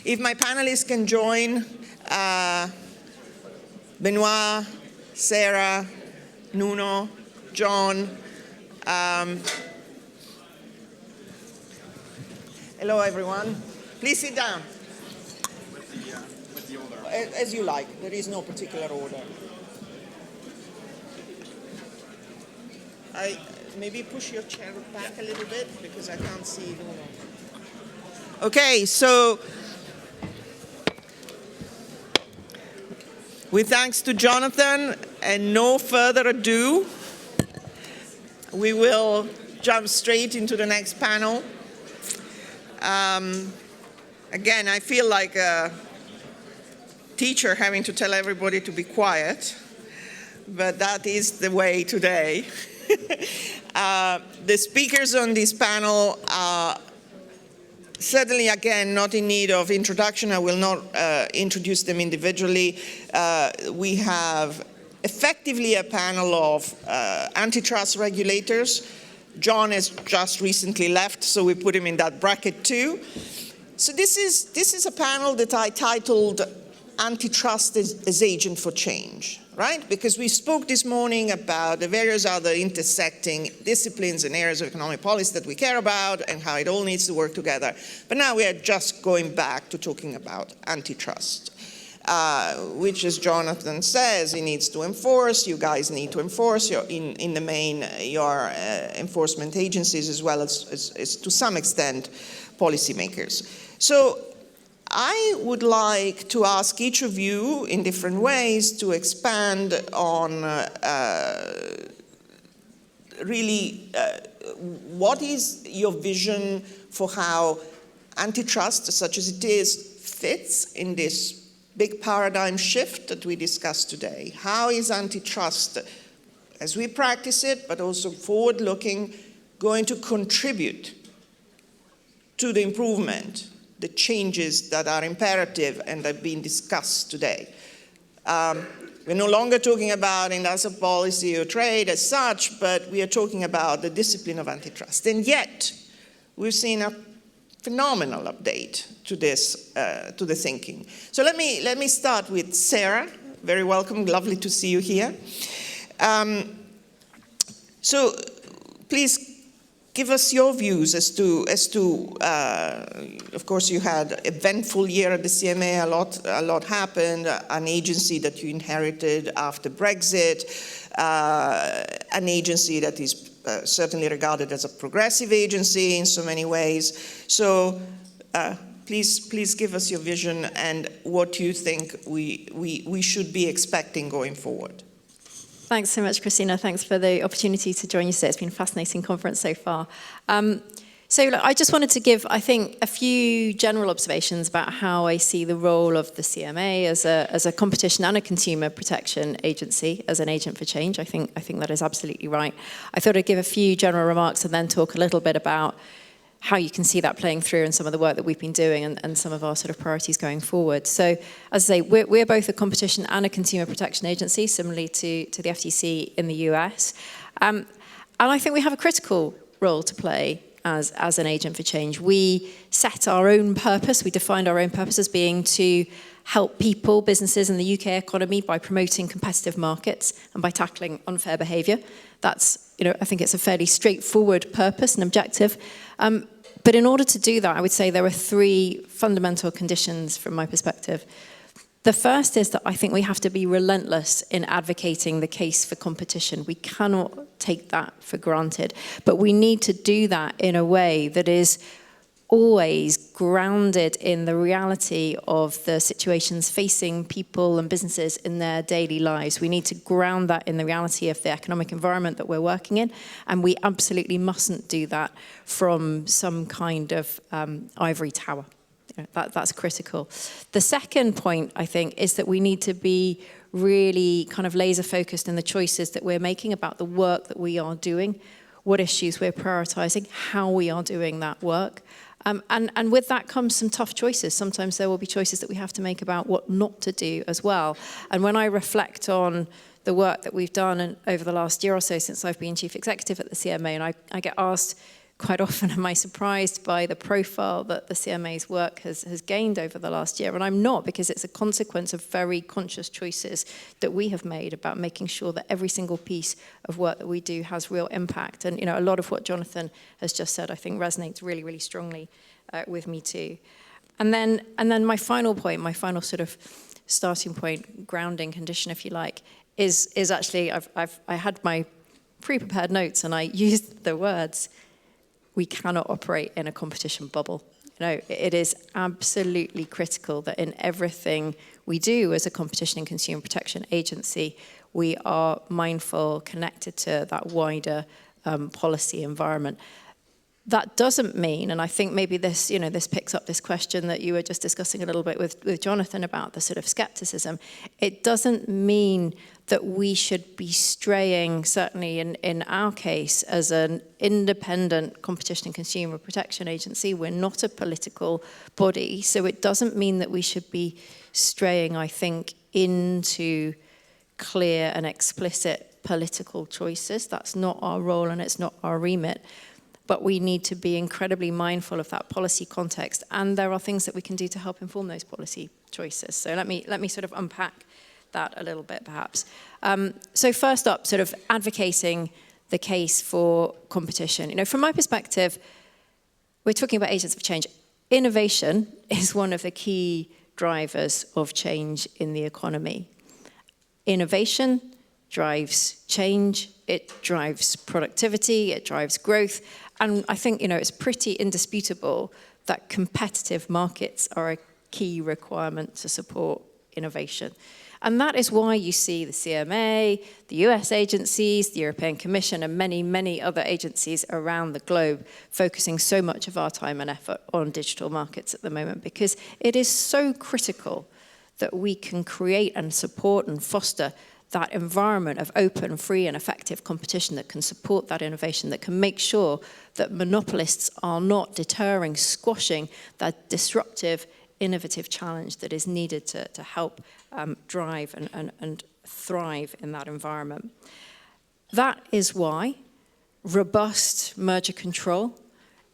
If my panelists can join, Benoit, Sarah, Nuno, John. Hello, everyone. Please sit down. With the order. As you like. There is no particular order. Maybe push your chair back a little bit because I can't see Nuno. Okay, so with thanks to Jonathan and no further ado, we will jump straight into the next panel. Again, I feel like a teacher having to tell everybody to be quiet, but that is the way today. The speakers on this panel are certainly, again, not in need of introduction. I will not introduce them individually. We have effectively a panel of antitrust regulators. John has just recently left, so we put him in that bracket too. So this is a panel that I titled Antitrust as Agent for Change, right? Because we spoke this morning about the various other intersecting disciplines and areas of economic policy that we care about and how it all needs to work together. But now we are just going back to talking about antitrust, which, as Jonathan says, he needs to enforce. You guys need to enforce in the main your enforcement agencies as well as to some extent policymakers. So I would like to ask each of you in different ways to expand on really what is your vision for how antitrust, such as it is, fits in this big paradigm shift that we discussed today. How is antitrust, as we practice it, but also forward-looking, going to contribute to the improvement, the changes that are imperative and have been discussed today? We're no longer talking about industrial policy or trade as such, but we are talking about the discipline of antitrust. And yet, we've seen a phenomenal update to this, to the thinking. So let me start with Sarah. Very welcome, lovely to see you here. So please give us your views as to of course you had an eventful year at the CMA, a lot happened, an agency that you inherited after Brexit, an agency that is certainly regarded as a progressive agency in so many ways. So please give us your vision and what you think we should be expecting going forward. Thanks so much, Christina. Thanks for the opportunity to join you today. It's been a fascinating conference so far. So look, I just wanted to give, I think, a few general observations about how I see the role of the CMA as a competition and a consumer protection agency, as an agent for change. I think that is absolutely right. I thought I'd give a few general remarks and then talk a little bit about how you can see that playing through in some of the work that we've been doing and some of our sort of priorities going forward. So, as I say, we're both a competition and a consumer protection agency, similarly to the FTC in the US. And I think we have a critical role to play as an agent for change. We set our own purpose, we defined our own purpose as being to help people, businesses in the UK economy by promoting competitive markets and by tackling unfair behaviour. That's, I think it's a fairly straightforward purpose and objective. But in order to do that, I would say there are three fundamental conditions from my perspective. The first is that I think we have to be relentless in advocating the case for competition. We cannot take that for granted. But we need to do that in a way that is always grounded in the reality of the situations facing people and businesses in their daily lives. We need to ground that in the reality of the economic environment that we're working in, and we absolutely mustn't do that from some kind of ivory tower. That's critical. The second point, I think, is that we need to be really kind of laser focused in the choices that we're making about the work that we are doing, what issues we're prioritizing, how we are doing that work. And with that comes some tough choices. Sometimes there will be choices that we have to make about what not to do as well. And when I reflect on the work that we've done over the last year or so since I've been chief executive at the CMA, and I get asked quite often am I surprised by the profile that the CMA's work has gained over the last year, and I'm not, because it's a consequence of very conscious choices that we have made about making sure that every single piece of work that we do has real impact. And a lot of what Jonathan has just said, I think, resonates really, really strongly with me too. And then my final point, my final sort of starting point, grounding condition, if you like, is actually I had my pre-prepared notes and I used the words, we cannot operate in a competition bubble. It is absolutely critical that in everything we do as a competition and consumer protection agency, we are mindful, connected to that wider policy environment. That doesn't mean, and I think maybe this, this picks up this question that you were just discussing a little bit with Jonathan about the sort of skepticism. It doesn't mean that we should be straying, certainly in our case, as an independent competition and consumer protection agency. We're not a political body, so it doesn't mean that we should be straying, I think, into clear and explicit political choices. That's not our role and it's not our remit. But we need to be incredibly mindful of that policy context, and there are things that we can do to help inform those policy choices. So let me sort of unpack that a little bit, perhaps. So first up, sort of advocating the case for competition. From my perspective, we're talking about agents of change. Innovation is one of the key drivers of change in the economy. Innovation drives change, it drives productivity, it drives growth. And I think, it's pretty indisputable that competitive markets are a key requirement to support innovation. And that is why you see the CMA, the US agencies, the European Commission, and many, many other agencies around the globe focusing so much of our time and effort on digital markets at the moment, because it is so critical that we can create and support and foster that environment of open, free, and effective competition that can support that innovation, that can make sure that monopolists are not deterring, squashing that disruptive, innovative challenge that is needed to help drive and thrive in that environment. That is why robust merger control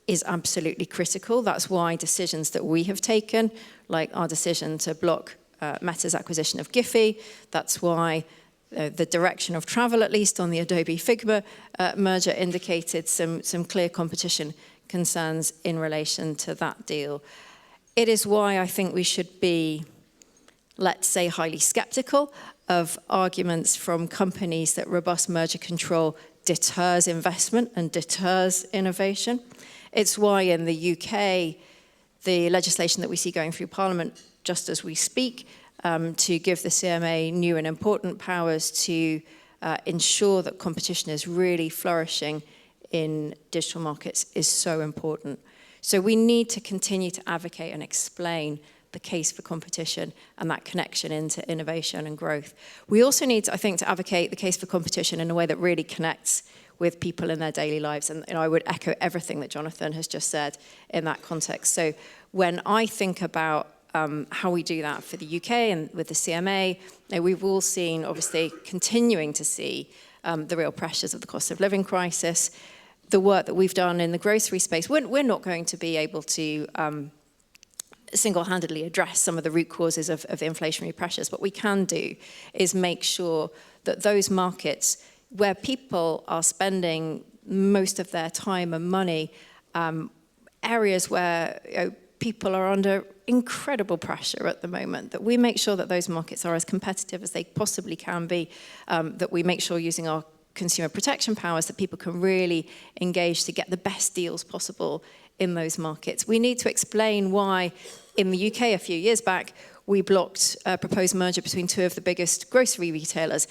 is absolutely critical. That's why decisions that we have taken, like our decision to block Meta's acquisition of Giphy, that's why the direction of travel, at least on the Adobe Figma merger, indicated some clear competition concerns in relation to that deal. It is why I think we should be, let's say, highly skeptical of arguments from companies that robust merger control deters investment and deters innovation. It's why in the UK, the legislation that we see going through Parliament just as we speak, to give the CMA new and important powers to ensure that competition is really flourishing in digital markets is so important. So we need to continue to advocate and explain the case for competition and that connection into innovation and growth. We also need, I think, to advocate the case for competition in a way that really connects with people in their daily lives. And I would echo everything that Jonathan has just said in that context. So when I think about how we do that for the UK and with the CMA, we've all seen, obviously, continuing to see the real pressures of the cost of living crisis. The work that we've done in the grocery space, we're not going to be able to single-handedly address some of the root causes of inflationary pressures. What we can do is make sure that those markets where people are spending most of their time and money, areas where people are under incredible pressure at the moment, that we make sure that those markets are as competitive as they possibly can be, that we make sure using our consumer protection powers that people can really engage to get the best deals possible in those markets. We need to explain why in the UK a few years back we blocked a proposed merger between two of the biggest grocery retailers.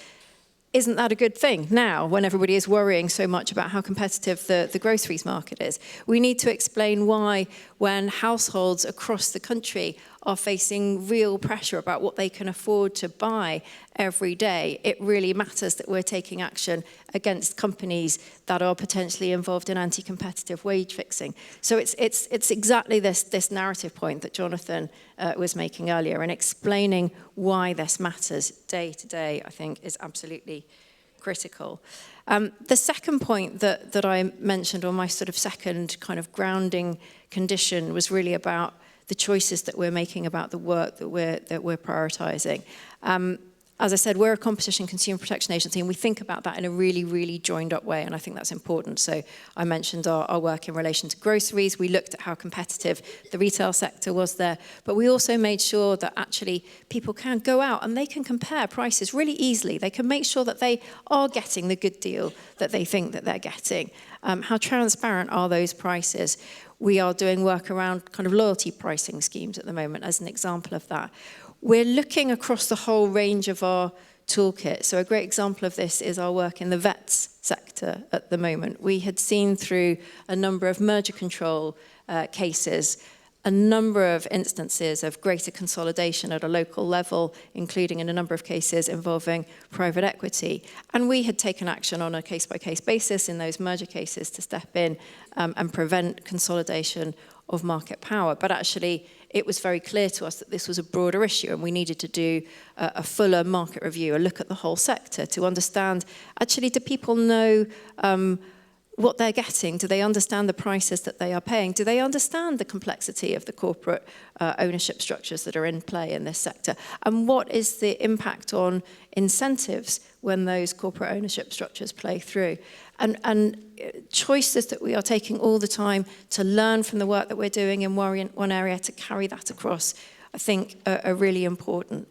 Isn't that a good thing now when everybody is worrying so much about how competitive the groceries market is? We need to explain why when households across the country are facing real pressure about what they can afford to buy every day, it really matters that we're taking action against companies that are potentially involved in anti-competitive wage fixing. So it's exactly this narrative point that Jonathan was making earlier, and explaining why this matters day to day, I think, is absolutely critical. The second point that I mentioned, or my sort of second kind of grounding condition, was really about the choices that we're making about the work that we're prioritising. As I said, we're a competition consumer protection agency, and we think about that in a really, really joined up way, and I think that's important. So I mentioned our work in relation to groceries. We looked at how competitive the retail sector was there, but we also made sure that actually people can go out and they can compare prices really easily. They can make sure that they are getting the good deal that they think that they're getting. How transparent are those prices? We are doing work around kind of loyalty pricing schemes at the moment as an example of that. We're looking across the whole range of our toolkit. So a great example of this is our work in the vets sector at the moment. We had seen through a number of merger control cases, a number of instances of greater consolidation at a local level, including in a number of cases involving private equity. And we had taken action on a case-by-case basis in those merger cases to step in and prevent consolidation of market power. But actually, it was very clear to us that this was a broader issue, and we needed to do a fuller market review, a look at the whole sector to understand, actually, do people know what they're getting? Do they understand the prices that they are paying? Do they understand the complexity of the corporate ownership structures that are in play in this sector? And what is the impact on incentives when those corporate ownership structures play through? And choices that we are taking all the time to learn from the work that we're doing in one area to carry that across, I think, are really important.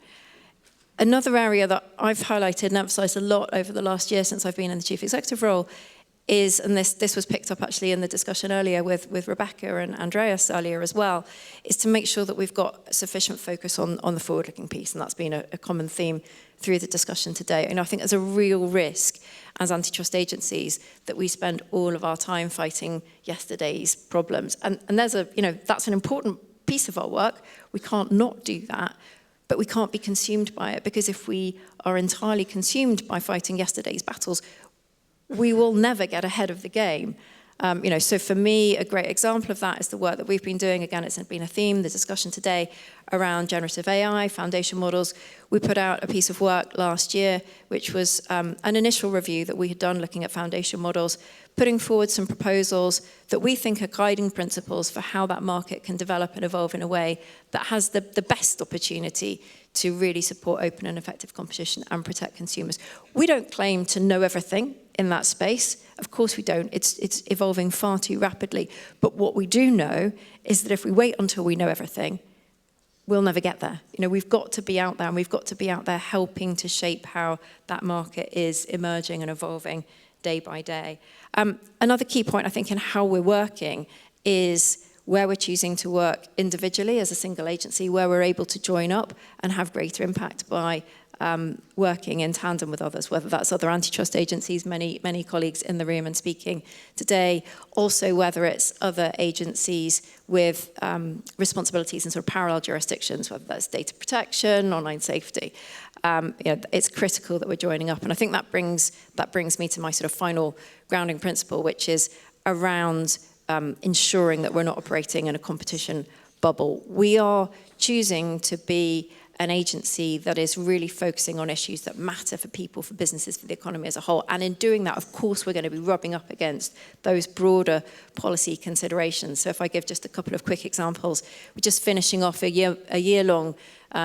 Another area that I've highlighted and emphasised a lot over the last year since I've been in the chief executive role is, and this was picked up actually in the discussion earlier with Rebecca and Andreas earlier as well, is to make sure that we've got sufficient focus on the forward-looking piece, and that's been a common theme through the discussion today. And I think there's a real risk as antitrust agencies that we spend all of our time fighting yesterday's problems. And there's that's an important piece of our work. We can't not do that, but we can't be consumed by it, because if we are entirely consumed by fighting yesterday's battles, we will never get ahead of the game. So for me, a great example of that is the work that we've been doing. Again, it's been a theme, the discussion today, around generative AI, foundation models. We put out a piece of work last year, which was an initial review that we had done looking at foundation models, putting forward some proposals that we think are guiding principles for how that market can develop and evolve in a way that has the best opportunity to really support open and effective competition and protect consumers. We don't claim to know everything in that space. Of course we don't. It's evolving far too rapidly. But what we do know is that if we wait until we know everything, we'll never get there. We've got to be out there, and we've got to be out there helping to shape how that market is emerging and evolving day by day. Another key point, I think, in how we're working is where we're choosing to work individually as a single agency, where we're able to join up and have greater impact by working in tandem with others, whether that's other antitrust agencies, many colleagues in the room and speaking today, also whether it's other agencies with responsibilities in sort of parallel jurisdictions, whether that's data protection, online safety. It's critical that we're joining up, and I think that brings me to my sort of final grounding principle, which is around ensuring that we're not operating in a competition bubble. We are choosing to be an agency that is really focusing on issues that matter for people, for businesses, for the economy as a whole. And in doing that, of course, we're going to be rubbing up against those broader policy considerations. So if I give just a couple of quick examples, we're just finishing off a year-long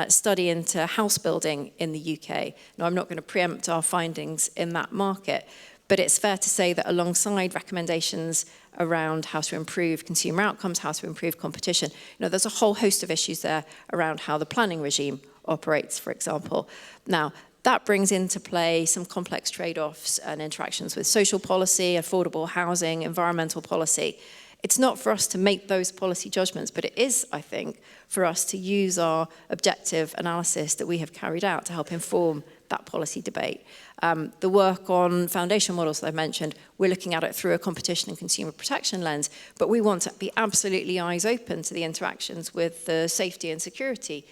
study into house building in the UK. Now, I'm not going to preempt our findings in that market, but it's fair to say that alongside recommendations around how to improve consumer outcomes, how to improve competition, there's a whole host of issues there around how the planning regime operates, for example. Now, that brings into play some complex trade-offs and interactions with social policy, affordable housing, environmental policy. It's not for us to make those policy judgments, but it is, I think, for us to use our objective analysis that we have carried out to help inform that policy debate. The work on foundation models that I mentioned, we're looking at it through a competition and consumer protection lens, but we want to be absolutely eyes open to the interactions with the safety and security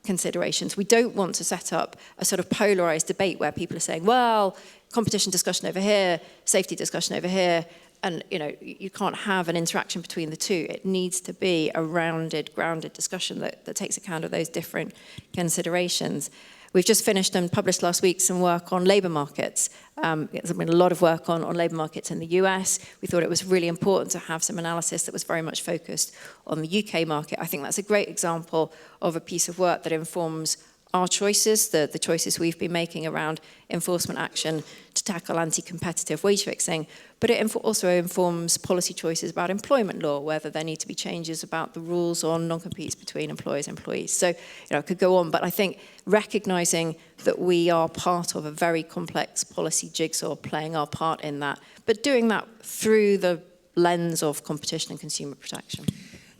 considerations. We don't want to set up a sort of polarized debate where people are saying, well, competition discussion over here, safety discussion over here, and you can't have an interaction between the two. It needs to be a rounded, grounded discussion that takes account of those different considerations. We've just finished and published last week some work on labour markets. There's been a lot of work on labour markets in the US. We thought it was really important to have some analysis that was very much focused on the UK market. I think that's a great example of a piece of work that informs our choices, the choices we've been making around enforcement action to tackle anti-competitive wage fixing, but it also informs policy choices about employment law, whether there need to be changes about the rules on non-competes between employers and employees. So, I could go on, but I think recognizing that we are part of a very complex policy jigsaw, playing our part in that, but doing that through the lens of competition and consumer protection.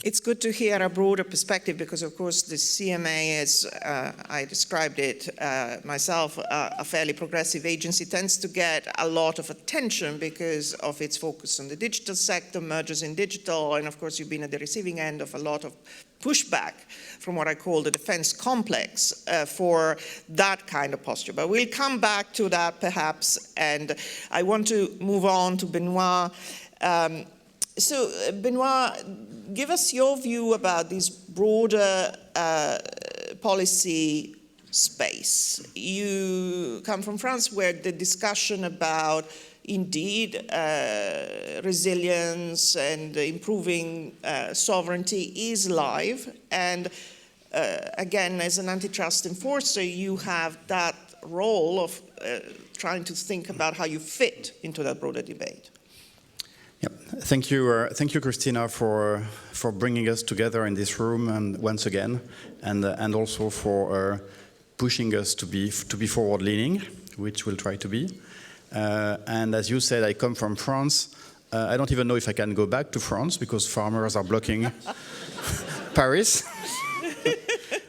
It's good to hear a broader perspective because, of course, the CMA, as I described it myself, a fairly progressive agency, tends to get a lot of attention because of its focus on the digital sector, mergers in digital, and of course you've been at the receiving end of a lot of pushback from what I call the defense complex for that kind of posture. But we'll come back to that perhaps, and I want to move on to Benoit. So, Benoit, give us your view about this broader policy space. You come from France, where the discussion about, indeed, resilience and improving sovereignty is live. And again, as an antitrust enforcer, you have that role of trying to think about how you fit into that broader debate. Yep. Thank you, Christina, for bringing us together in this room and once again, and also for pushing us to be forward-leaning, which we'll try to be. And as you said, I come from France. I don't even know if I can go back to France because farmers are blocking Paris,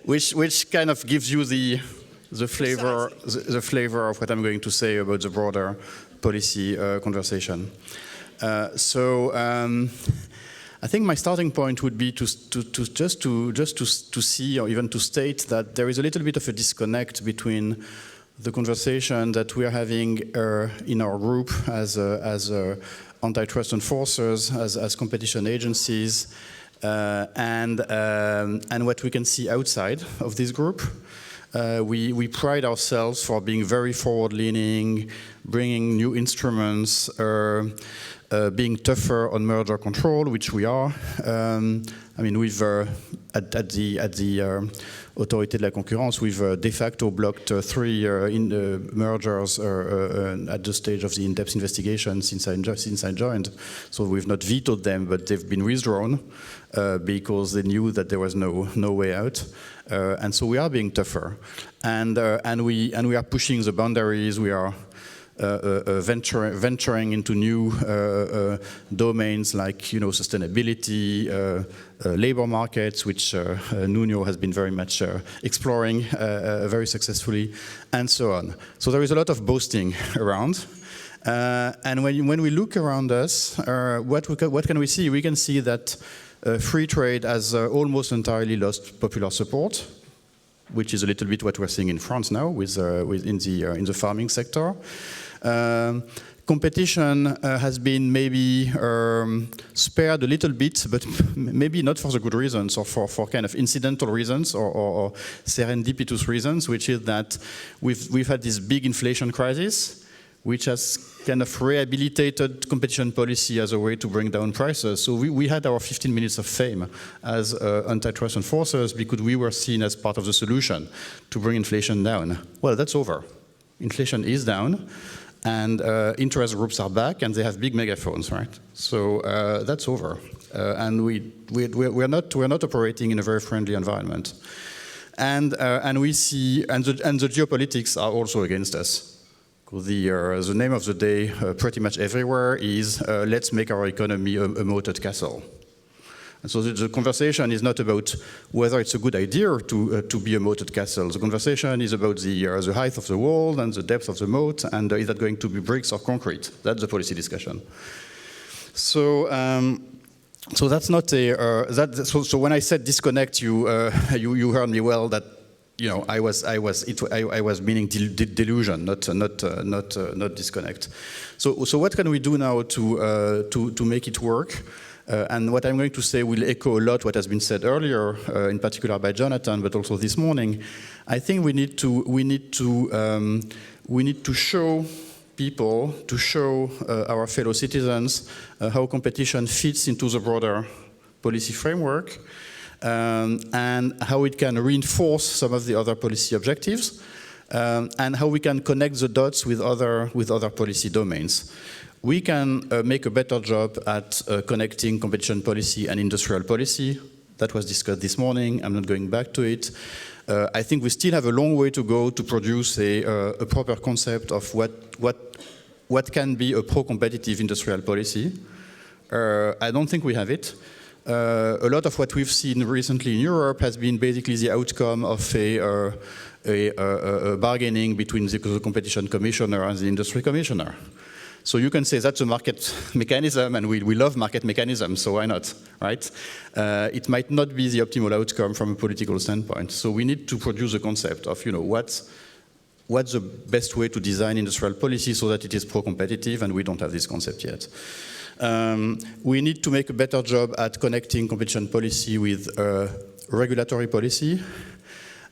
which kind of gives you the flavor of what I'm going to say about the broader policy conversation. I think my starting point would be to see, or even to state, that there is a little bit of a disconnect between the conversation that we are having in our group as antitrust enforcers, as competition agencies, and what we can see outside of this group. We pride ourselves for being very forward-leaning, bringing new instruments, being tougher on merger control, which we are. I mean, we've at the Autorité de la Concurrence, we've de facto blocked 3 mergers at the stage of the in-depth investigation since I joined. So we've not vetoed them, but they've been withdrawn because they knew that there was no way out. And so we are being tougher, and we are pushing the boundaries. We are venturing into new domains like sustainability, labor markets, which Nuno has been very much exploring very successfully, and so on. So there is a lot of boasting around. And when we look around us, what can we see? We can see that free trade has almost entirely lost popular support, which is a little bit what we're seeing in France now in the farming sector. Competition has been maybe spared a little bit, but maybe not for the good reasons, or for kind of incidental reasons or serendipitous reasons, which is that we've had this big inflation crisis, which has kind of rehabilitated competition policy as a way to bring down prices. So we had our 15 minutes of fame as antitrust enforcers because we were seen as part of the solution to bring inflation down. Well, that's over. Inflation is down, and interest groups are back, and they have big megaphones, right? So that's over, and we're not operating in a very friendly environment, and we see, and the geopolitics are also against us. The name of the day pretty much everywhere is let's make our economy a moated castle. And so the conversation is not about whether it's a good idea to be a moated castle. The conversation is about the height of the wall and the depth of the moat, and is that going to be bricks or concrete? That's the policy discussion. So that's not a. So when I said disconnect, you heard me well. That I was meaning delusion, not disconnect. So what can we do now to make it work? And what I'm going to say will echo a lot what has been said earlier, in particular by Jonathan, but also this morning. I think we need to show people, to show our fellow citizens how competition fits into the broader policy framework, and how it can reinforce some of the other policy objectives, and how we can connect the dots with other policy domains. We can make a better job at connecting competition policy and industrial policy. That was discussed this morning. I'm not going back to it. I think we still have a long way to go to produce a proper concept of what can be a pro-competitive industrial policy. I don't think we have it. A lot of what we've seen recently in Europe has been basically the outcome of a bargaining between the competition commissioner and the industry commissioner. So you can say that's a market mechanism, and we love market mechanisms, so why not, right? It might not be the optimal outcome from a political standpoint. So we need to produce a concept of, what's the best way to design industrial policy so that it is pro-competitive, and we don't have this concept yet. We need to make a better job at connecting competition policy with regulatory policy.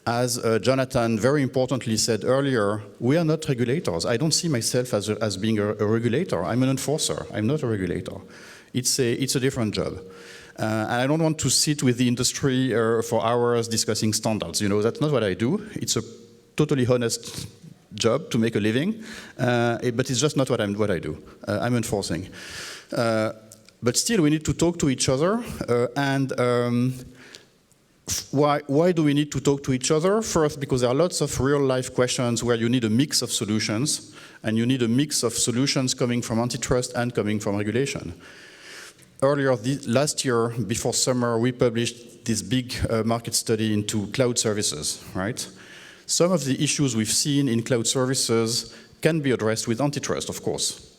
As Jonathan very importantly said earlier, we are not regulators. I don't see myself as being a regulator. I'm an enforcer. I'm not a regulator. It's a different job. And I don't want to sit with the industry for hours discussing standards. That's not what I do. It's a totally honest job to make a living, but it's just not what I do. I'm enforcing. But still, we need to talk to each other, why do we need to talk to each other? First, because there are lots of real-life questions where you need a mix of solutions, and you need a mix of solutions coming from antitrust and coming from regulation. Earlier last year, before summer, we published this big market study into cloud services, right? Some of the issues we've seen in cloud services can be addressed with antitrust, of course.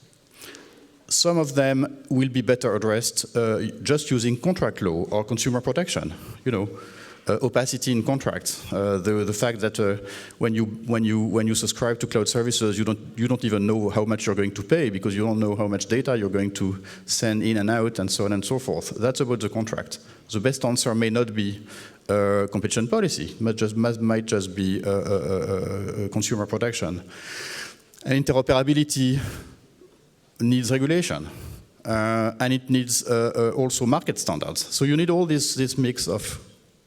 Some of them will be better addressed just using contract law or consumer protection. Opacity in contracts. The fact that when you subscribe to cloud services, you don't even know how much you're going to pay because you don't know how much data you're going to send in and out and so on and so forth. That's about the contract. The best answer may not be competition policy. Might just be consumer protection. And interoperability needs regulation, and it needs also market standards. So you need all this mix of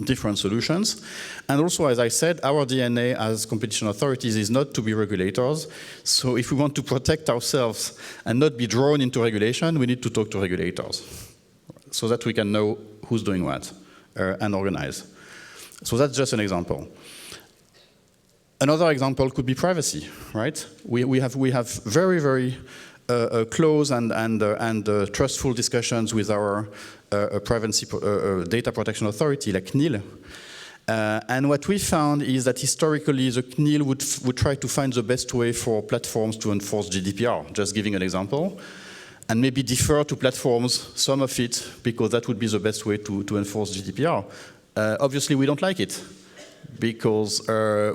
different solutions. And also, as I said, our DNA as competition authorities is not to be regulators. So if we want to protect ourselves and not be drawn into regulation, we need to talk to regulators so that we can know who's doing what and organize. So that's just an example. Another example could be privacy, right? We have very, very close and trustful discussions with our privacy data protection authority, like CNIL. And what we found is that historically, the CNIL would try to find the best way for platforms to enforce GDPR, just giving an example, and maybe defer to platforms some of it, because that would be the best way to enforce GDPR. Obviously, we don't like it, because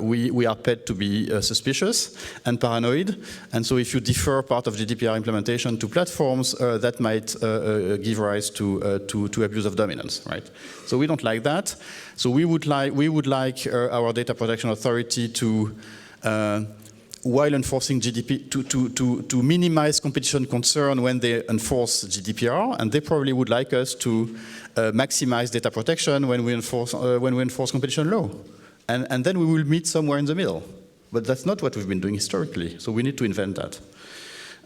we are paid to be suspicious and paranoid. And so if you defer part of GDPR implementation to platforms, that might give rise to abuse of dominance, right? So we don't like that. So we would like our data protection authority to, while enforcing GDPR, to minimize competition concern when they enforce GDPR, and they probably would like us to maximize data protection when we enforce competition law. And then we will meet somewhere in the middle. But that's not what we've been doing historically, so we need to invent that.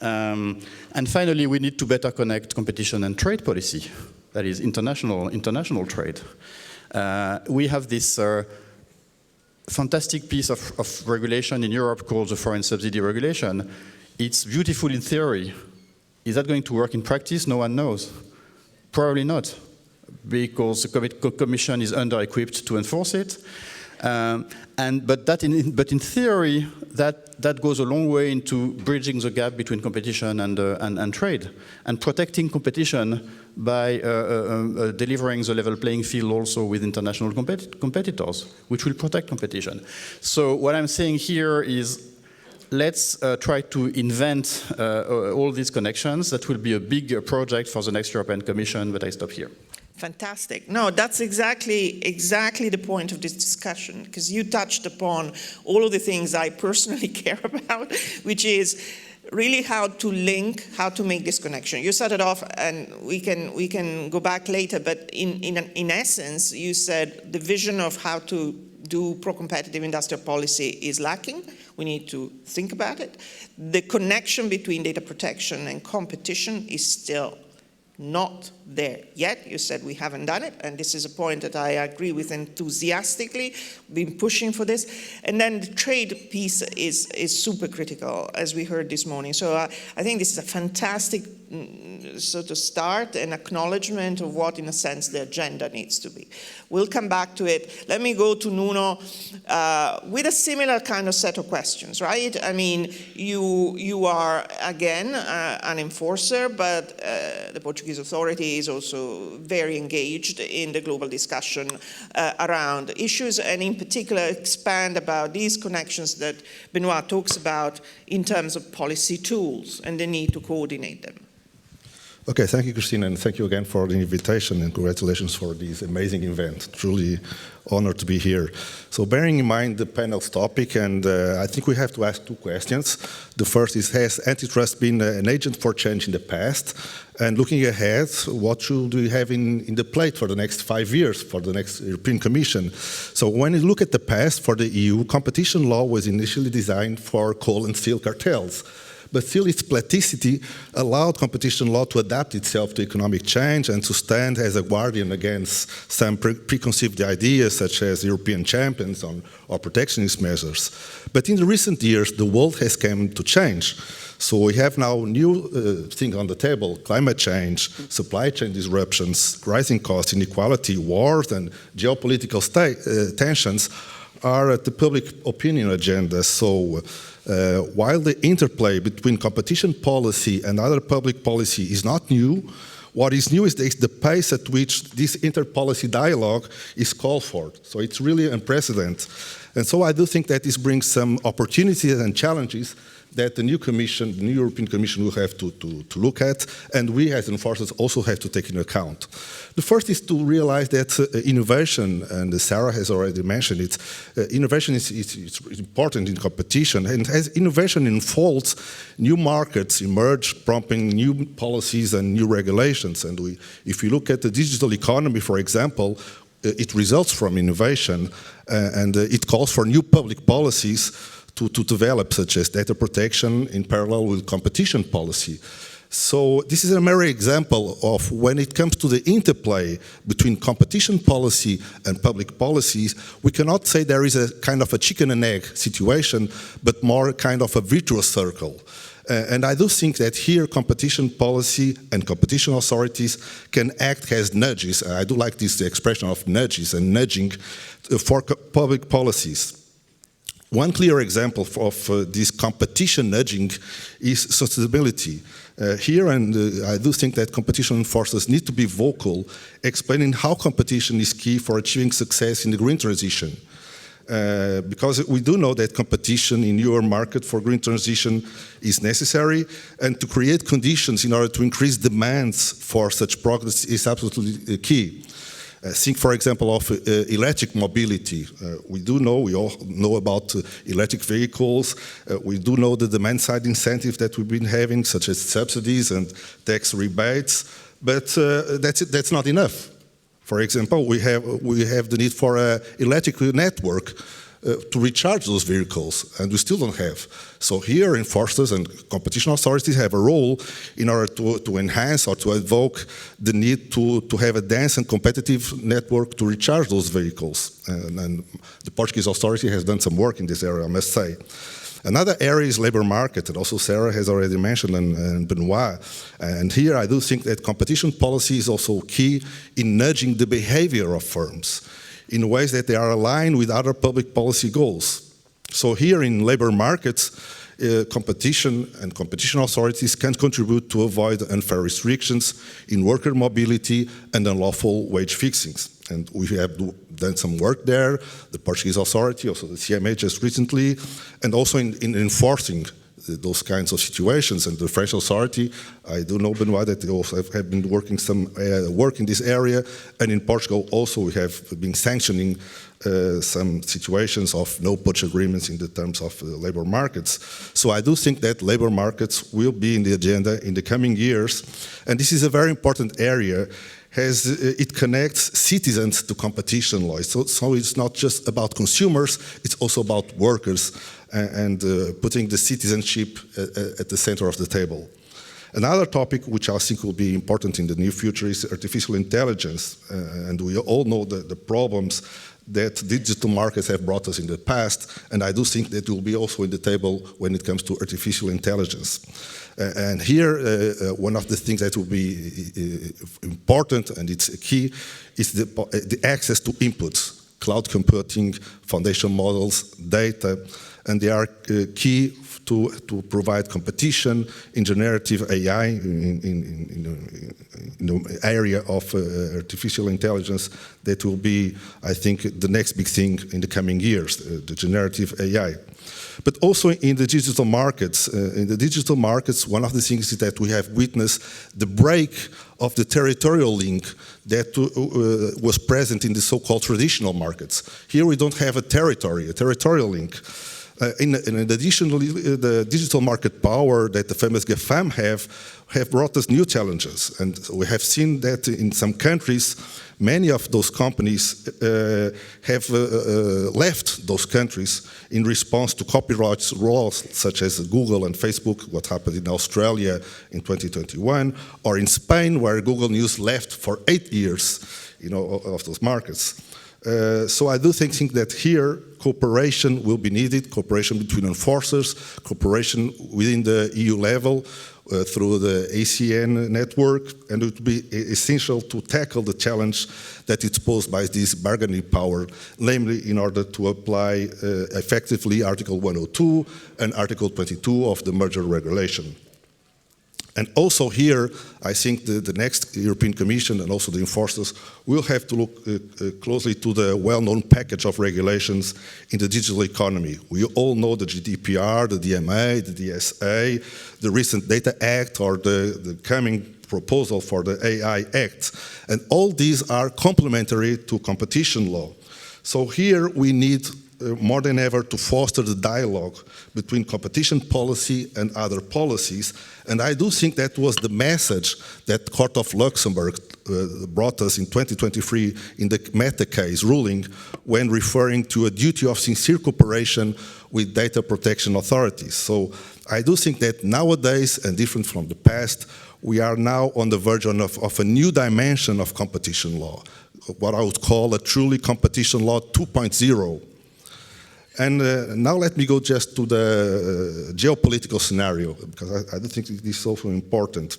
And finally, we need to better connect competition and trade policy, that is international trade. We have this fantastic piece of regulation in Europe called the Foreign Subsidy Regulation. It's beautiful in theory. Is that going to work in practice? No one knows. Probably not, because the Commission is under-equipped to enforce it. But in theory, that goes a long way into bridging the gap between competition and trade, and protecting competition by delivering the level playing field also with international competitors, which will protect competition. So what I'm saying here is, let's try to invent all these connections. That will be a big project for the next European Commission, but I stop here. Fantastic. No, that's exactly the point of this discussion, because you touched upon all of the things I personally care about, which is really how to link, how to make this connection. You started off, and we can go back later, but in essence, you said the vision of how to do pro-competitive industrial policy is lacking. We need to think about it. The connection between data protection and competition is still not there yet. You said we haven't done it, and this is a point that I agree with enthusiastically. Been pushing for this. And then the trade piece is super critical, as we heard this morning. So I think this is a fantastic sort of start and acknowledgement of what, in a sense, the agenda needs to be. We'll come back to it. Let me go to Nuno with a similar kind of set of questions, right? I mean, you are, again, an enforcer, but the Portuguese authority is also very engaged in the global discussion around issues, and in particular expand about these connections that Benoit talks about in terms of policy tools and the need to coordinate them. Okay, thank you, Christina, and thank you again for the invitation, and congratulations for this amazing event. Truly honored to be here. So bearing in mind the panel's topic, and I think we have to ask two questions. The first is, has antitrust been an agent for change in the past? And looking ahead, what should we have in the plate for the next 5 years, for the next European Commission? So when you look at the past for the EU, competition law was initially designed for coal and steel cartels. But still, its plasticity allowed competition law to adapt itself to economic change and to stand as a guardian against some preconceived ideas, such as European champions or protectionist measures. But in the recent years, the world has come to change. So we have now new things on the table: climate change, supply chain disruptions, rising costs, inequality, wars, and geopolitical tensions are at the public opinion agenda. So while the interplay between competition policy and other public policy is not new, what is new is the pace at which this inter-policy dialogue is called for. So it's really unprecedented. And so I do think that this brings some opportunities and challenges that the new Commission, the new European Commission, will have to look at, and we as enforcers also have to take into account. The first is to realize that innovation, and Sarah has already mentioned it, innovation is important in competition, and as innovation unfolds, new markets emerge, prompting new policies and new regulations. And if we look at the digital economy, for example, it results from innovation, and it calls for new public policies to develop, such as data protection in parallel with competition policy. So this is a merry example of when it comes to the interplay between competition policy and public policies, we cannot say there is a kind of a chicken and egg situation, but more kind of a virtuous circle. And I do think that here competition policy and competition authorities can act as nudges. I do like this expression of nudges and nudging for public policies. One clear example of this competition nudging is sustainability. Here, and I do think that competition enforcers need to be vocal, explaining how competition is key for achieving success in the green transition. Because we do know that competition in your market for green transition is necessary, and to create conditions in order to increase demands for such progress is absolutely key. Think, for example, of electric mobility. We all know about electric vehicles. We do know the demand-side incentives that we've been having, such as subsidies and tax rebates, but that's not enough. For example, we have the need for an electric network to recharge those vehicles, and we still don't have. So here, enforcers and competition authorities have a role in order to enhance or to evoke the need to have a dense and competitive network to recharge those vehicles. And the Portuguese authority has done some work in this area, I must say. Another area is labor market, that also Sarah has already mentioned, and Benoit. And here I do think that competition policy is also key in nudging the behavior of firms in ways that they are aligned with other public policy goals. So here in labor markets, competition and competition authorities can contribute to avoid unfair restrictions in worker mobility and unlawful wage fixings. And we have done some work there, the Portuguese authority, also the CMA just recently, and also in enforcing those kinds of situations. And the French authority, I do know, Benoit, that they also have been working some work in this area. And in Portugal also we have been sanctioning some situations of no poach agreements in the terms of labor markets. So I do think that labor markets will be in the agenda in the coming years. And this is a very important area, as it connects citizens to competition law. So it's not just about consumers, it's also about workers and putting the citizenship at the center of the table. Another topic which I think will be important in the near future is artificial intelligence. And we all know the problems that digital markets have brought us in the past, and I do think that will be also in the table when it comes to artificial intelligence. And here, one of the things that will be important, and it's key, is the access to inputs, cloud computing, foundation models, data, and they are key to provide competition in generative AI in the area of artificial intelligence. That will be, I think, the next big thing in the coming years, the generative AI. But also in the digital markets, one of the things is that we have witnessed the break of the territorial link that was present in the so-called traditional markets. Here we don't have a territorial link. In addition, the digital market power that the famous GAFAM have brought us new challenges. And we have seen that in some countries, many of those companies have left those countries in response to copyright laws, such as Google and Facebook, what happened in Australia in 2021, or in Spain, where Google News left for 8 years, of those markets. So I do think that here cooperation will be needed, cooperation between enforcers, cooperation within the EU level through the ACN network, and it would be essential to tackle the challenge that is posed by this bargaining power, namely in order to apply effectively Article 102 and Article 22 of the merger regulation. And also here, I think the next European Commission and also the enforcers will have to look closely to the well-known package of regulations in the digital economy. We all know the GDPR, the DMA, the DSA, the recent Data Act, or the coming proposal for the AI Act. And all these are complementary to competition law. So here we need more than ever to foster the dialogue between competition policy and other policies. And I do think that was the message that the Court of Luxembourg brought us in 2023 in the Meta case ruling, when referring to a duty of sincere cooperation with data protection authorities. So I do think that nowadays, and different from the past, we are now on the verge of a new dimension of competition law, what I would call a truly competition law 2.0. And now let me go just to the geopolitical scenario, because I do think this is also important.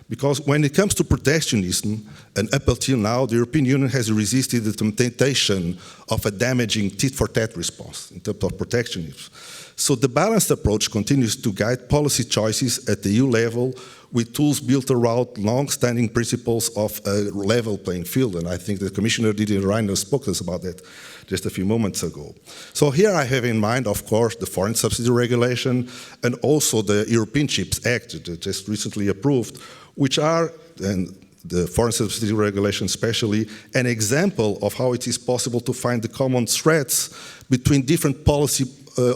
Because when it comes to protectionism, and up until now, the European Union has resisted the temptation of a damaging tit-for-tat response in terms of protectionism. So the balanced approach continues to guide policy choices at the EU level with tools built around long-standing principles of a level playing field. And I think the Commissioner Didier Reynders spoke to us about that just a few moments ago. So here I have in mind, of course, the Foreign Subsidy Regulation and also the European Chips Act that just recently approved, which are, and the Foreign Subsidy Regulation especially, an example of how it is possible to find the common threads between different policy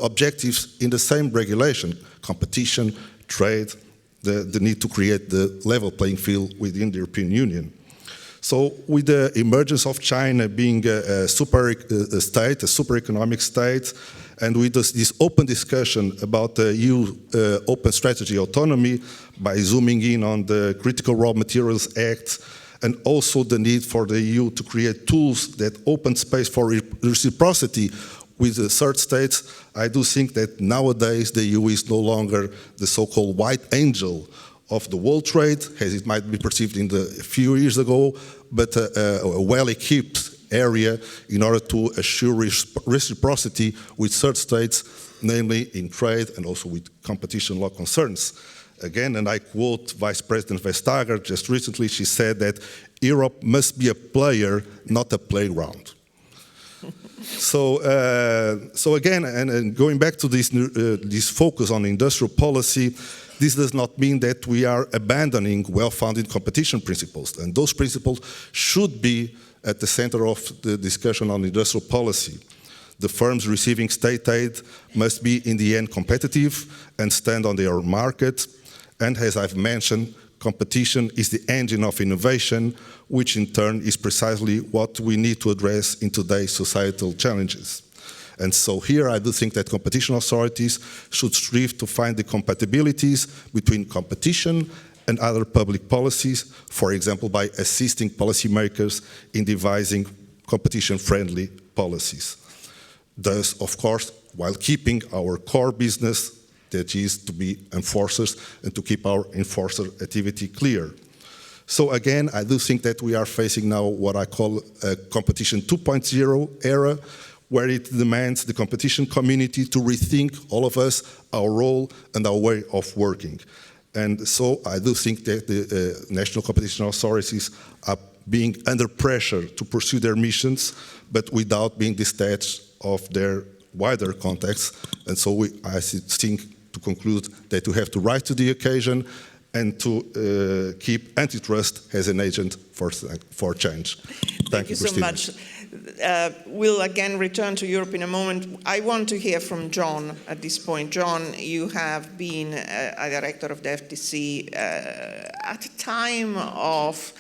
objectives in the same regulation: competition, trade, the need to create the level playing field within the European Union. So with the emergence of China being a super state, a super economic state, and with this open discussion about the EU open strategy autonomy, by zooming in on the Critical Raw Materials Act, and also the need for the EU to create tools that open space for reciprocity with the third states, I do think that nowadays the EU is no longer the so-called white angel of the world trade, as it might be perceived a few years ago, but a well-equipped area in order to assure reciprocity with third states, namely in trade and also with competition law concerns. Again, and I quote Vice President Vestager just recently, she said that Europe must be a player, not a playground. So again, and going back to this focus on industrial policy, this does not mean that we are abandoning well-founded competition principles. And those principles should be at the center of the discussion on industrial policy. The firms receiving state aid must be in the end competitive and stand on their market. And as I've mentioned, competition is the engine of innovation, which in turn is precisely what we need to address in today's societal challenges. And so here I do think that competition authorities should strive to find the compatibilities between competition and other public policies, for example, by assisting policymakers in devising competition-friendly policies. Thus, of course, while keeping our core business, that is to be enforcers and to keep our enforcer activity clear. So again, I do think that we are facing now what I call a competition 2.0 era, where it demands the competition community to rethink, all of us, our role and our way of working. And so I do think that the national competition authorities are being under pressure to pursue their missions, but without being detached of their wider context. And so I think, to conclude, that we have to rise to the occasion and to keep antitrust as an agent for change. Thank you so much. We'll again return to Europe in a moment. I want to hear from John at this point. John, you have been a director of the FTC at a time of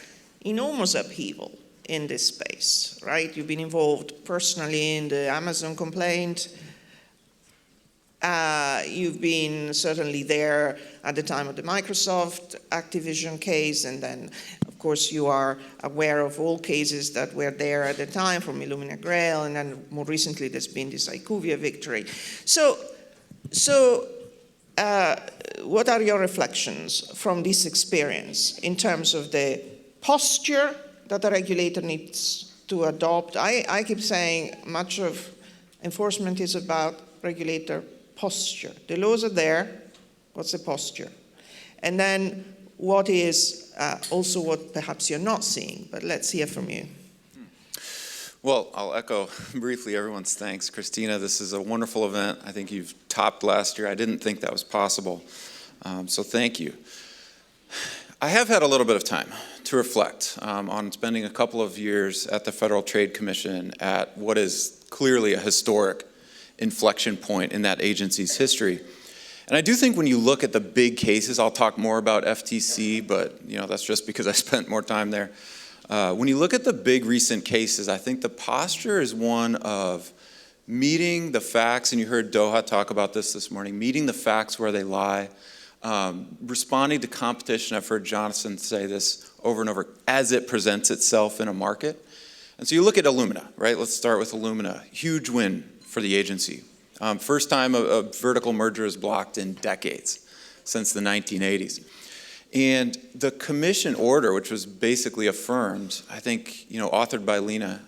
enormous upheaval in this space, right? You've been involved personally in the Amazon complaint. You've been certainly there at the time of the Microsoft Activision case, and then, of course, you are aware of all cases that were there at the time, from Illumina Grail, and then more recently there's been this IQVIA victory. So what are your reflections from this experience in terms of the posture that the regulator needs to adopt? I keep saying much of enforcement is about regulator posture. The laws are there. What's the posture? And then what is also what perhaps you're not seeing? But let's hear from you. Well, I'll echo briefly everyone's thanks. Christina, this is a wonderful event. I think you've topped last year. I didn't think that was possible. So thank you. I have had a little bit of time to reflect on spending a couple of years at the Federal Trade Commission at what is clearly a historic inflection point in that agency's history. And I do think when you look at the big cases, I'll talk more about FTC, but that's just because I spent more time there. When you look at the big recent cases, I think the posture is one of meeting the facts, and you heard Doha talk about this morning, meeting the facts where they lie, responding to competition. I've heard Jonathan say this over and over, as it presents itself in a market. And so you look at Illumina, right? Let's start with Illumina. Huge win for the agency. First time a vertical merger is blocked in decades, since the 1980s. And the commission order, which was basically affirmed, I think, authored by Lena,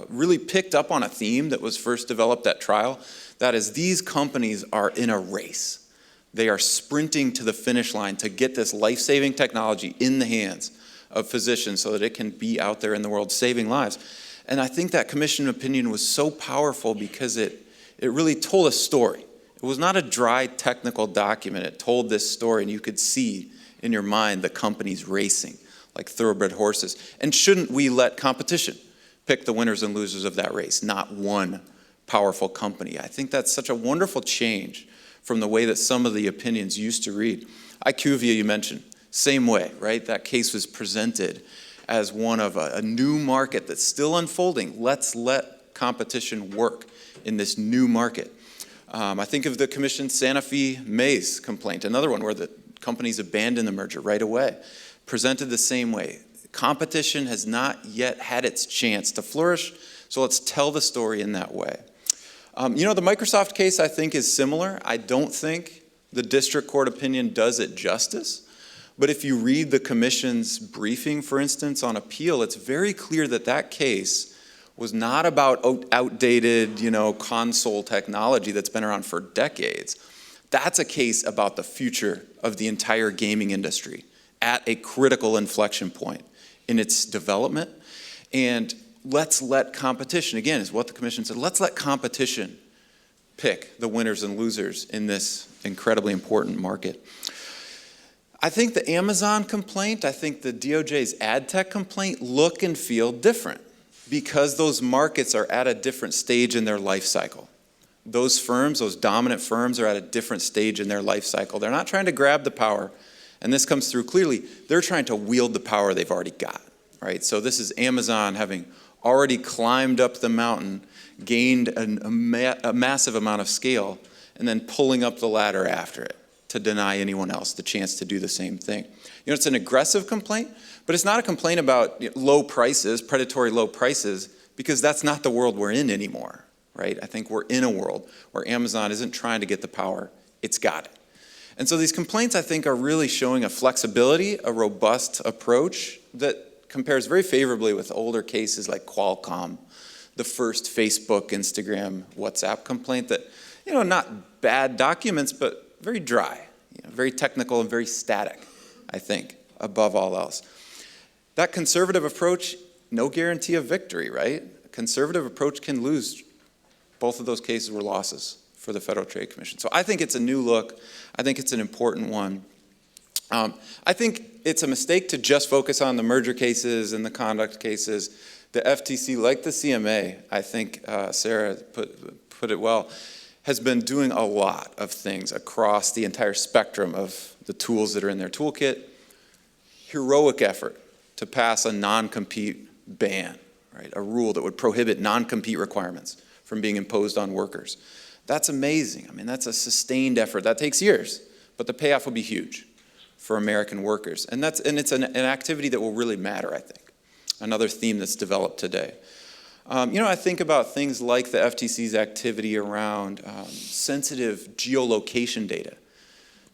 really picked up on a theme that was first developed at trial. That is, these companies are in a race. They are sprinting to the finish line to get this life-saving technology in the hands of physicians so that it can be out there in the world saving lives. And I think that commission opinion was so powerful because it really told a story. It was not a dry technical document. It told this story, and you could see in your mind the companies racing like thoroughbred horses. And shouldn't we let competition pick the winners and losers of that race, not one powerful company? I think that's such a wonderful change from the way that some of the opinions used to read. IQVIA, you mentioned, same way, right? That case was presented as one of a new market that's still unfolding. Let's let competition work in this new market. I think of the commission's Sanofi Maze complaint, another one where the companies abandoned the merger right away, presented the same way. Competition has not yet had its chance to flourish, so let's tell the story in that way. The Microsoft case, I think, is similar. I don't think the district court opinion does it justice. But if you read the commission's briefing, for instance, on appeal, it's very clear that that case was not about outdated, console technology that's been around for decades. That's a case about the future of the entire gaming industry at a critical inflection point in its development. And let's let competition, again, is what the commission said, let's let competition pick the winners and losers in this incredibly important market. I think the Amazon complaint, I think the DOJ's ad tech complaint look and feel different because those markets are at a different stage in their life cycle. Those firms, those dominant firms, are at a different stage in their life cycle. They're not trying to grab the power, and this comes through clearly. They're trying to wield the power they've already got, right? So this is Amazon having already climbed up the mountain, gained a massive amount of scale, and then pulling up the ladder after it to deny anyone else the chance to do the same thing. It's an aggressive complaint, but it's not a complaint about low prices, predatory low prices, because that's not the world we're in anymore, right? I think we're in a world where Amazon isn't trying to get the power, it's got it. And so these complaints, I think, are really showing a flexibility, a robust approach that compares very favorably with older cases like Qualcomm, the first Facebook, Instagram, WhatsApp complaint that, not bad documents, but very dry, very technical and very static, I think, above all else. That conservative approach, no guarantee of victory, right? A conservative approach can lose. Both of those cases were losses for the Federal Trade Commission. So I think it's a new look. I think it's an important one. I think it's a mistake to just focus on the merger cases and the conduct cases. The FTC, like the CMA, I think Sarah put it well, has been doing a lot of things across the entire spectrum of the tools that are in their toolkit. Heroic effort to pass a non-compete ban, right? A rule that would prohibit non-compete requirements from being imposed on workers. That's amazing. I mean, that's a sustained effort. That takes years, but the payoff will be huge for American workers. And it's an activity that will really matter, I think. Another theme that's developed today. I think about things like the FTC's activity around sensitive geolocation data,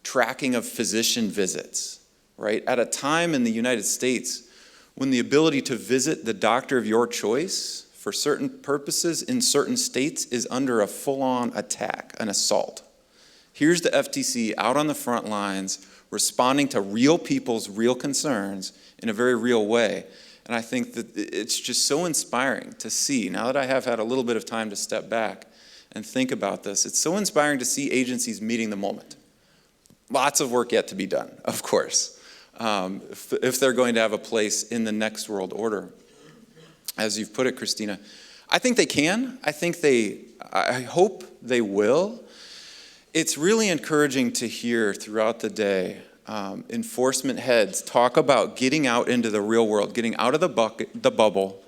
tracking of physician visits, right? At a time in the United States when the ability to visit the doctor of your choice for certain purposes in certain states is under a full-on attack, an assault. Here's the FTC out on the front lines responding to real people's real concerns in a very real way. And I think that it's just so inspiring to see, now that I have had a little bit of time to step back and think about this, it's so inspiring to see agencies meeting the moment. Lots of work yet to be done, of course, if they're going to have a place in the next world order. As you've put it, Christina, I think they can. I hope they will. It's really encouraging to hear throughout the day enforcement heads talk about getting out into the real world, getting out of the bubble,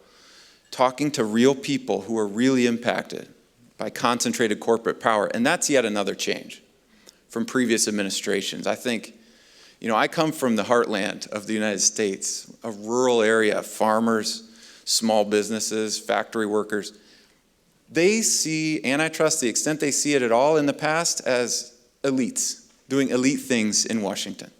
talking to real people who are really impacted by concentrated corporate power. And that's yet another change from previous administrations. I think, I come from the heartland of the United States, a rural area, farmers, small businesses, factory workers. They see antitrust, the extent they see it at all in the past, as elites doing elite things in Washington.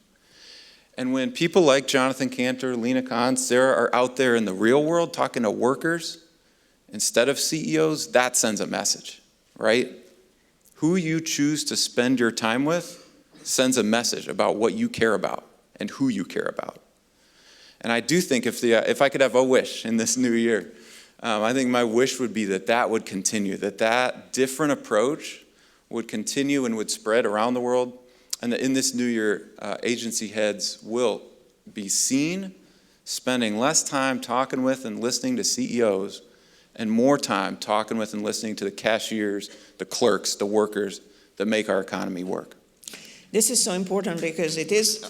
And when people like Jonathan Cantor, Lena Khan, Sarah are out there in the real world talking to workers instead of CEOs, that sends a message, right? Who you choose to spend your time with sends a message about what you care about and who you care about. And I do think if I could have a wish in this new year, I think my wish would be that would continue, that different approach would continue and would spread around the world. And that in this new year, agency heads will be seen spending less time talking with and listening to CEOs and more time talking with and listening to the cashiers, the clerks, the workers that make our economy work. This is so important because it is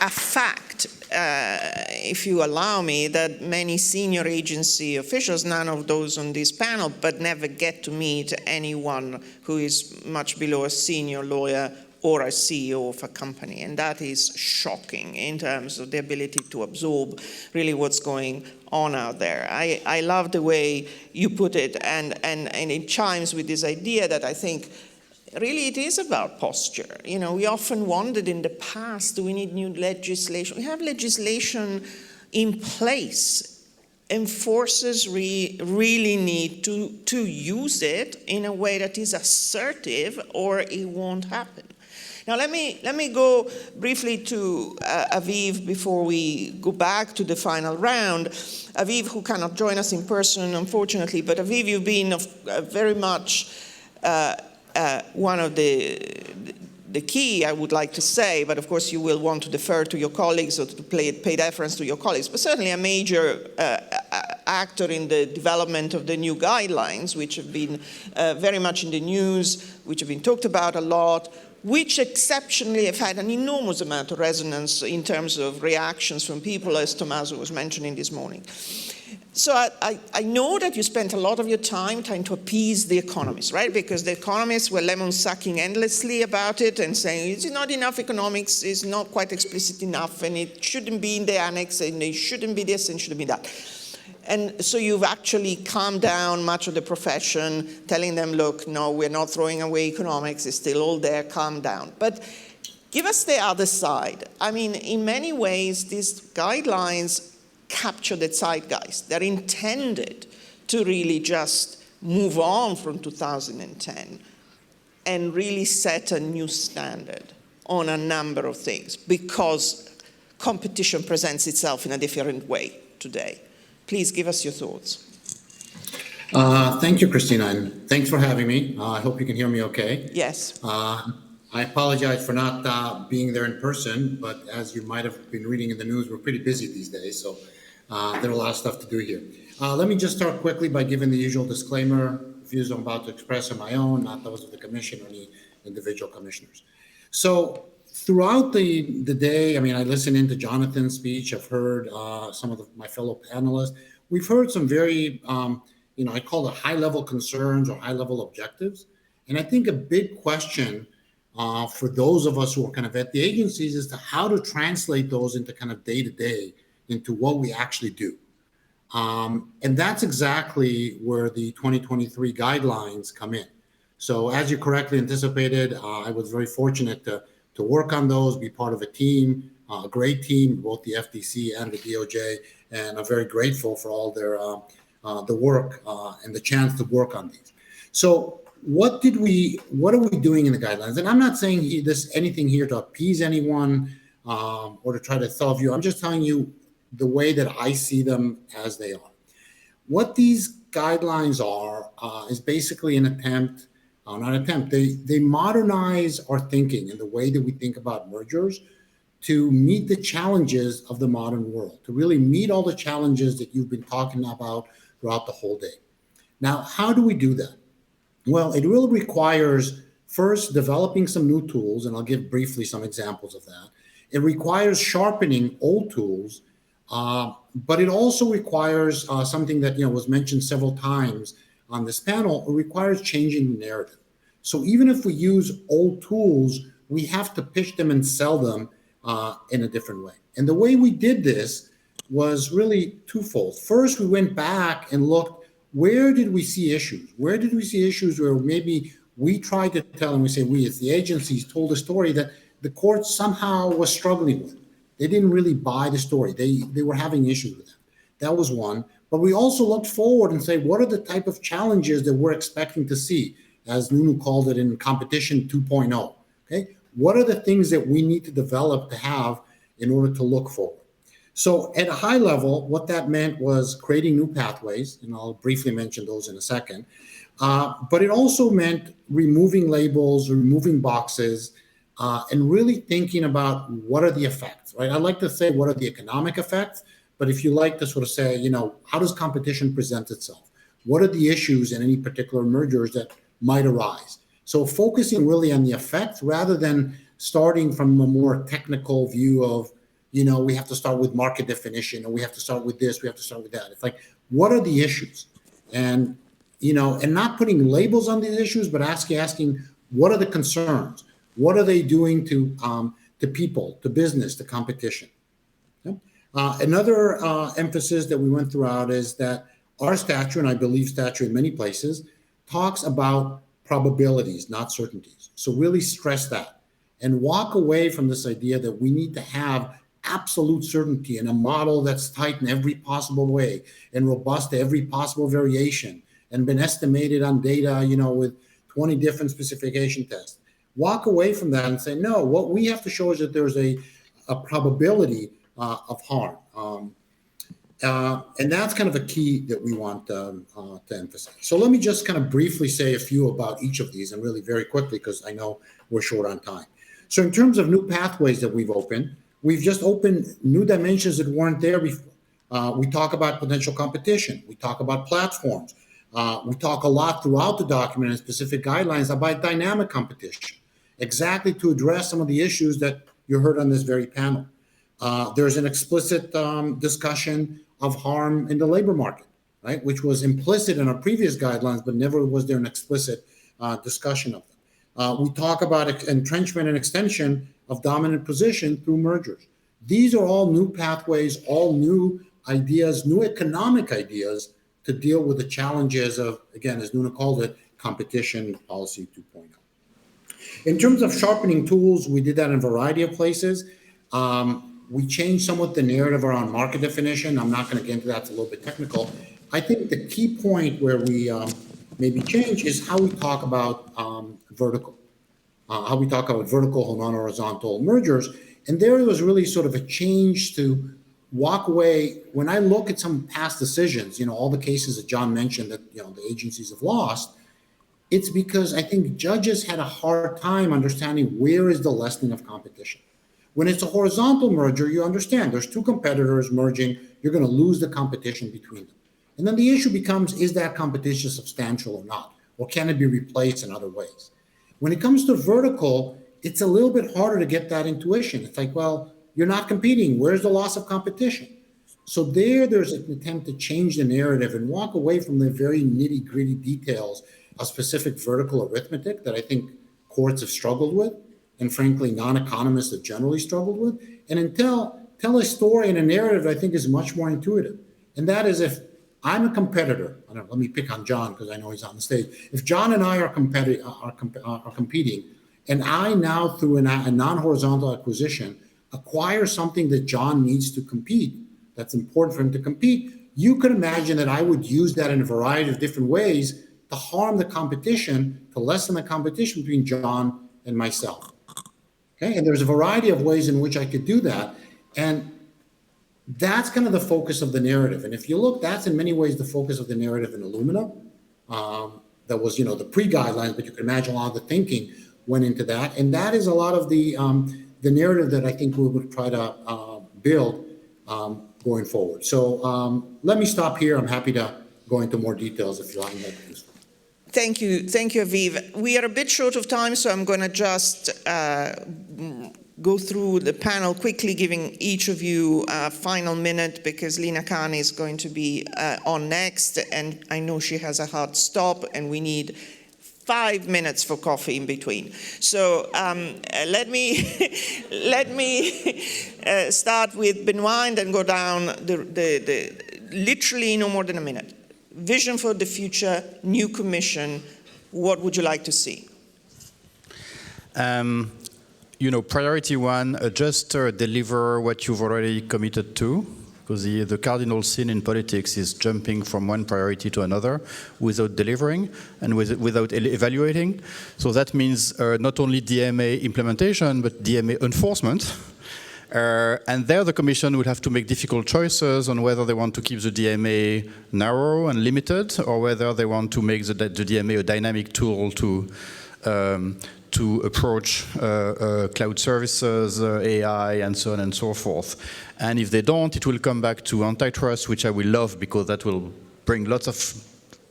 a fact, if you allow me, that many senior agency officials, none of those on this panel, but never get to meet anyone who is much below a senior lawyer or a CEO of a company. And that is shocking in terms of the ability to absorb really what's going on out there. I love the way you put it, and it chimes with this idea that I think really it is about posture. You know, we often wondered in the past, do we need new legislation? We have legislation in place. Enforcers really need to use it in a way that is assertive, or it won't happen. Now let me go briefly to Aviv before we go back to the final round. Aviv, who cannot join us in person, unfortunately, but Aviv, you've been very much one of the key, I would like to say, but of course you will want to defer to your colleagues or to pay deference to your colleagues, but certainly a major actor in the development of the new guidelines, which have been very much in the news, which have been talked about a lot, which exceptionally have had an enormous amount of resonance in terms of reactions from people, as Tommaso was mentioning this morning. So I know that you spent a lot of your time trying to appease the economists, right? Because the economists were lemon-sucking endlessly about it and saying, it's not enough economics, it's not quite explicit enough, and it shouldn't be in the annex, and it shouldn't be this, and shouldn't be that. And so you've actually calmed down much of the profession, telling them, look, no, we're not throwing away economics, it's still all there, calm down. But give us the other side. I mean, in many ways, these guidelines capture the zeitgeist. They're intended to really just move on from 2010 and really set a new standard on a number of things, because competition presents itself in a different way today. Please give us your thoughts. Thank you, Christina, and thanks for having me. I hope you can hear me okay. Yes. I apologize for not being there in person, but as you might have been reading in the news, we're pretty busy these days, so there are a lot of stuff to do here. Let me just start quickly by giving the usual disclaimer. Views I'm about to express are my own, not those of the commission or any individual commissioners. So throughout the day, I mean, I listened into Jonathan's speech. I've heard some of my fellow panelists. We've heard some very, I call it high-level concerns or high-level objectives. And I think a big question for those of us who are kind of at the agencies is to how to translate those into kind of day-to-day into what we actually do. And that's exactly where the 2023 guidelines come in. So as you correctly anticipated, I was very fortunate to work on those, be part of a team, a great team, both the FTC and the DOJ, and I'm very grateful for all their the work and the chance to work on these. So what are we doing in the guidelines? And I'm not saying anything here to appease anyone or to try to solve you. I'm just telling you the way that I see them as they are. What these guidelines are is basically they modernize our thinking and the way that we think about mergers to meet the challenges of the modern world, to really meet all the challenges that you've been talking about throughout the whole day. Now, how do we do that? Well, it really requires first developing some new tools, and I'll give briefly some examples of that. It requires sharpening old tools, but it also requires something that was mentioned several times on this panel. It requires changing the narrative. So even if we use old tools, we have to pitch them and sell them in a different way. And the way we did this was really twofold. First, we went back and looked, where did we see issues? Where did we see issues where maybe we tried to tell, and we say we as the agencies told a story that the court somehow was struggling with. They didn't really buy the story. They were having issues with that. That was one. But we also looked forward and say, what are the type of challenges that we're expecting to see, as Nunu called it in competition 2.0, okay? What are the things that we need to develop to have in order to look forward? So at a high level, what that meant was creating new pathways, and I'll briefly mention those in a second. But it also meant removing labels, removing boxes, and really thinking about what are the effects, right? I like to say what are the economic effects, but if you like to sort of say, how does competition present itself? What are the issues in any particular mergers that might arise? So focusing really on the effects rather than starting from a more technical view of, we have to start with market definition, or we have to start with this, we have to start with that. It's like, what are the issues? And, and not putting labels on these issues, but asking, what are the concerns? What are they doing to people, to business, to competition? Okay? Another emphasis that we went throughout is that our statute, and I believe statute in many places, talks about probabilities, not certainties. So really stress that and walk away from this idea that we need to have absolute certainty in a model that's tight in every possible way and robust to every possible variation and been estimated on data, with 20 different specification tests. Walk away from that and say, no, what we have to show is that there's a probability of harm. And that's kind of a key that we want to emphasize. So let me just kind of briefly say a few about each of these, and really very quickly, because I know we're short on time. So in terms of new pathways that we've just opened new dimensions that weren't there before. We talk about potential competition. We talk about platforms. We talk a lot throughout the document and specific guidelines about dynamic competition, exactly to address some of the issues that you heard on this very panel. There's an explicit discussion of harm in the labor market, right, which was implicit in our previous guidelines, but never was there an explicit discussion of them. We talk about entrenchment and extension of dominant position through mergers. These are all new pathways, all new ideas, new economic ideas to deal with the challenges of, again, as Nuno called it, competition policy 2.0. In terms of sharpening tools, we did that in a variety of places. We changed somewhat the narrative around market definition. I'm not going to get into that, it's a little bit technical. I think the key point where we maybe change is how we talk about vertical, non-horizontal mergers. And there was really sort of a change to walk away. When I look at some past decisions, all the cases that John mentioned that, the agencies have lost, it's because I think judges had a hard time understanding where is the lessening of competition. When it's a horizontal merger, you understand there's two competitors merging, you're going to lose the competition between them. And then the issue becomes, is that competition substantial or not? Or can it be replaced in other ways? When it comes to vertical, it's a little bit harder to get that intuition. It's like, well, you're not competing. Where's the loss of competition? So there's an attempt to change the narrative and walk away from the very nitty-gritty details of specific vertical arithmetic that I think courts have struggled with, and frankly, non-economists have generally struggled with, and tell a story and a narrative that I think is much more intuitive. And that is, if I'm a competitor, let me pick on John because I know he's on the stage. If John and I are competing, and I now, through a non-horizontal acquisition, acquire something that John needs to compete, that's important for him to compete, you could imagine that I would use that in a variety of different ways to harm the competition, to lessen the competition between John and myself. Okay, and there's a variety of ways in which I could do that. And that's kind of the focus of the narrative. And if you look, that's in many ways the focus of the narrative in Illumina. That was, the pre-guidelines, but you can imagine a lot of the thinking went into that. And that is a lot of the narrative that I think we would try to build going forward. So let me stop here. I'm happy to go into more details if you want to. Thank you, Aviv. We are a bit short of time, so I'm going to just go through the panel quickly, giving each of you a final minute because Lina Khan is going to be on next, and I know she has a hard stop, and we need 5 minutes for coffee in between. So let me start with Benoit and then go down the literally no more than a minute. Vision for the future, new commission, what would you like to see? Priority one, just deliver what you've already committed to, because the cardinal sin in politics is jumping from one priority to another without delivering and without evaluating. So that means not only DMA implementation, but DMA enforcement. And there the Commission will have to make difficult choices on whether they want to keep the DMA narrow and limited, or whether they want to make the DMA a dynamic tool to approach cloud services, AI, and so on and so forth. And if they don't, it will come back to antitrust, which I will love because that will bring lots of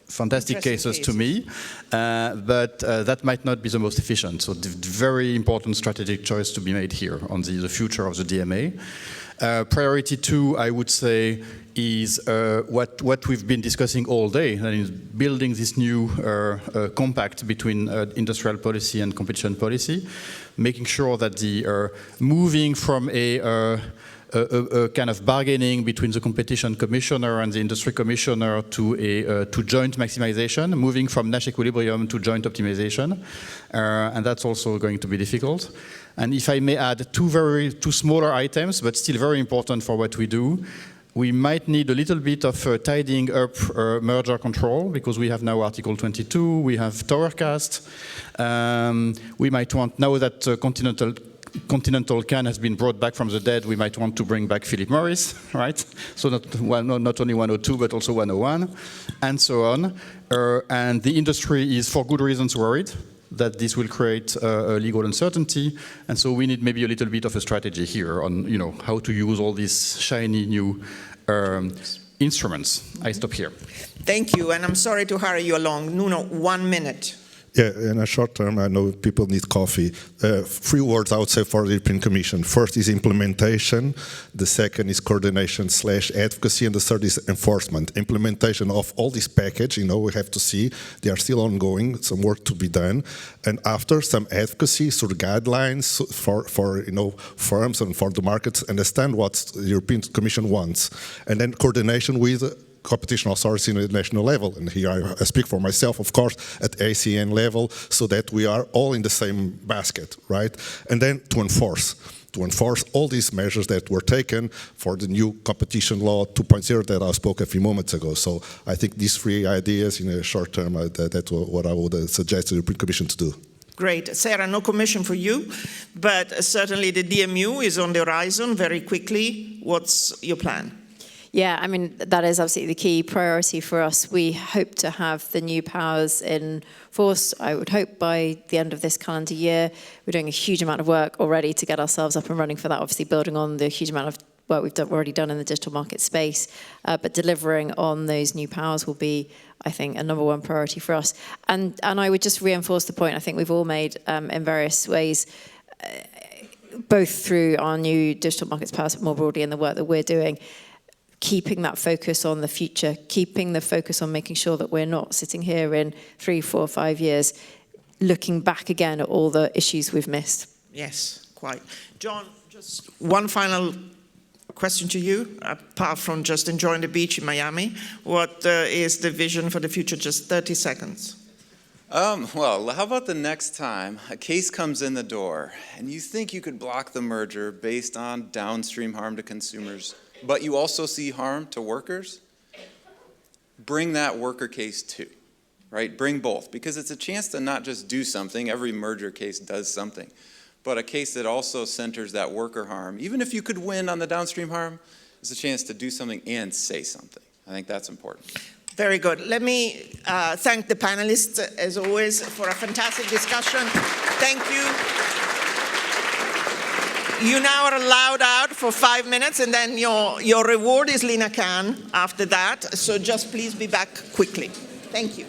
fantastic cases to me, but that might not be the most efficient. So very important strategic choice to be made here on the future of the DMA. Priority two, I would say, is what we've been discussing all day, that is building this new compact between industrial policy and competition policy, making sure that the moving from a a kind of bargaining between the competition commissioner and the industry commissioner to joint maximization, moving from Nash equilibrium to joint optimization, and that's also going to be difficult. And if I may add two smaller items, but still very important for what we do, we might need a little bit of tidying up merger control, because we have now Article 22, we have Towercast. We might want, now that Continental Can has been brought back from the dead, we might want to bring back Philip Morris, right? So not only 102, but also 101, and so on. And the industry is, for good reasons, worried that this will create a legal uncertainty, and so we need maybe a little bit of a strategy here on, how to use all these shiny new instruments. I stop here. Thank you, and I'm sorry to hurry you along. Nuno, 1 minute. Yeah, in a short term, I know people need coffee. 3 words I would say for the European Commission. First is implementation, the second is coordination/advocacy, and the third is enforcement. Implementation of all this package, we have to see, they are still ongoing, some work to be done. And after, some advocacy, sort of guidelines for firms and for the markets, understand what the European Commission wants. And then coordination with competition authorities in the national level, and here I speak for myself, of course, at ACN level, so that we are all in the same basket, right? And then to enforce all these measures that were taken for the new competition law 2.0 that I spoke a few moments ago. So I think these 3 ideas in a short term, that's what I would suggest the European Commission to do. Great. Sarah, no commission for you, but certainly the DMU is on the horizon very quickly. What's your plan? Yeah, I mean, that is absolutely the key priority for us. We hope to have the new powers in force, I would hope, by the end of this calendar year. We're doing a huge amount of work already to get ourselves up and running for that, obviously building on the huge amount of work we've already done in the digital market space. But delivering on those new powers will be, I think, a #1 priority for us. And I would just reinforce the point I think we've all made in various ways, both through our new digital markets powers, but more broadly in the work that we're doing, keeping that focus on the future, keeping the focus on making sure that we're not sitting here in 3, 4, 5 years, looking back again at all the issues we've missed. Yes, quite. John, just one final question to you, apart from just enjoying the beach in Miami. What is the vision for the future? Just 30 seconds. Well, how about the next time a case comes in the door and you think you could block the merger based on downstream harm to consumers, but you also see harm to workers? Bring that worker case too, right? Bring both, because it's a chance to not just do something. Every merger case does something, but a case that also centers that worker harm, even if you could win on the downstream harm, is a chance to do something and say something. I think that's important. Very good. Let me thank the panelists, as always, for a fantastic discussion. Thank you. You now are allowed out for 5 minutes, and then your reward is Lina Khan after that. So just please be back quickly. Thank you.